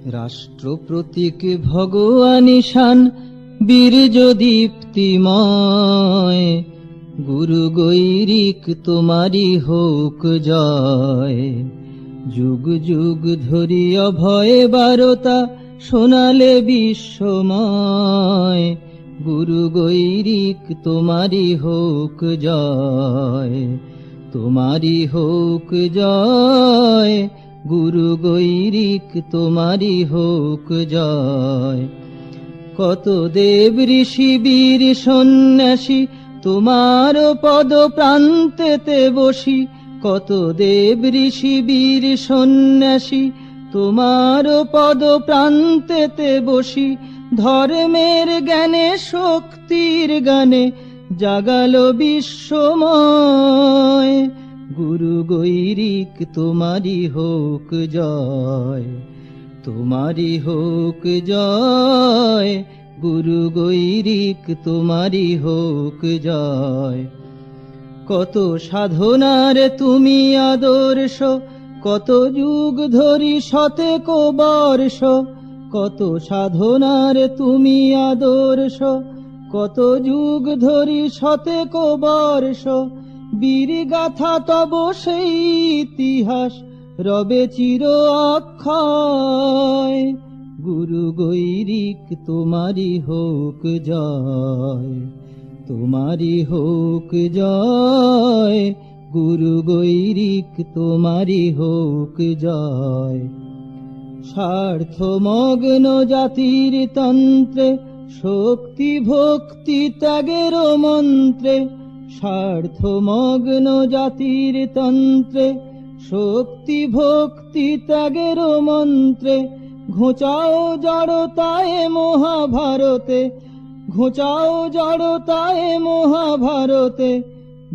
রাষ্ট্র প্রতীক ভগবান ঈশান বীর্য দীপ্তিময়, গুরু গৈরিক তোমারি হোক জয়। যুগ যুগ ধরি অভয় বারতা শোনালে বিশ্বময়, গুরু গৈরিক তোমারি হোক জয়। তোমারি হোক জয়, গুরু গৈরিক তোমারি হোক জয়। কত দেব ঋষি বীর সন্ন্যাসী তোমার পদ প্রান্তেতে বসি, কত দেব ঋষি বীর সন্ন্যাসী তোমার পদ প্রান্তেতে বসি। ধর্মের জ্ঞানে শক্তির গানে জাগালো বিশ্বময়, গুরু গৈরিক তোমারি হোক জয়। তোমারি হোক জয়, গুরু গৈরিক তোমারি হোক জয়। কত সাধনার তুমি আদর্শ, কত যুগ ধরি শতেক বর্ষ, কত সাধনার তুমি আদর্শ, কত যুগ ধরি শতেক বর্ষ। বীর গাথা তব সেই ইতিহাস রবে চির অক্ষয়, গুরু গৈরিক তোমারি হোক জয়। তোমারি হোক জয়, গুরু গৈরিক তোমারি হোক জয়। স্বার্থমগ্ন জাতির তন্ত্রে শক্তি ভক্তি ত্যাগের মন্ত্রে, স্বার্থমগ্ন জাতির তন্ত্রে শক্তি ভক্তি ত্যাগের মন্ত্রে। ঘোচাও জড়তায় মহাভারতে, ঘোচাও জড়তায় মহাভারতে,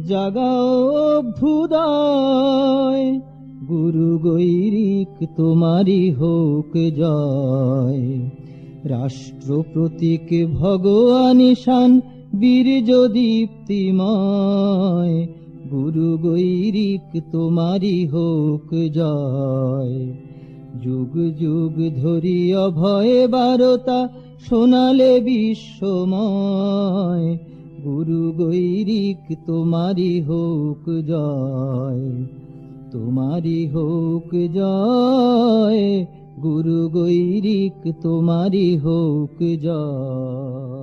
জাগাও অভ্যুদয়, গুরু গৈরিক তোমারি হোক জয়। রাষ্ট্র প্রতীক ভগবান ঈশান বীর্য দীপ্তিময়, গুরু গৈরিক তোমারি হোক জয়। যুগ যুগ ধরি অভয় বারতা শোনালে বিশ্বময়, গুরু গৈরিক তোমারি হোক জয়। তোমারি হোক জয়, গুরু গৈরিক তোমারি হোক জয়।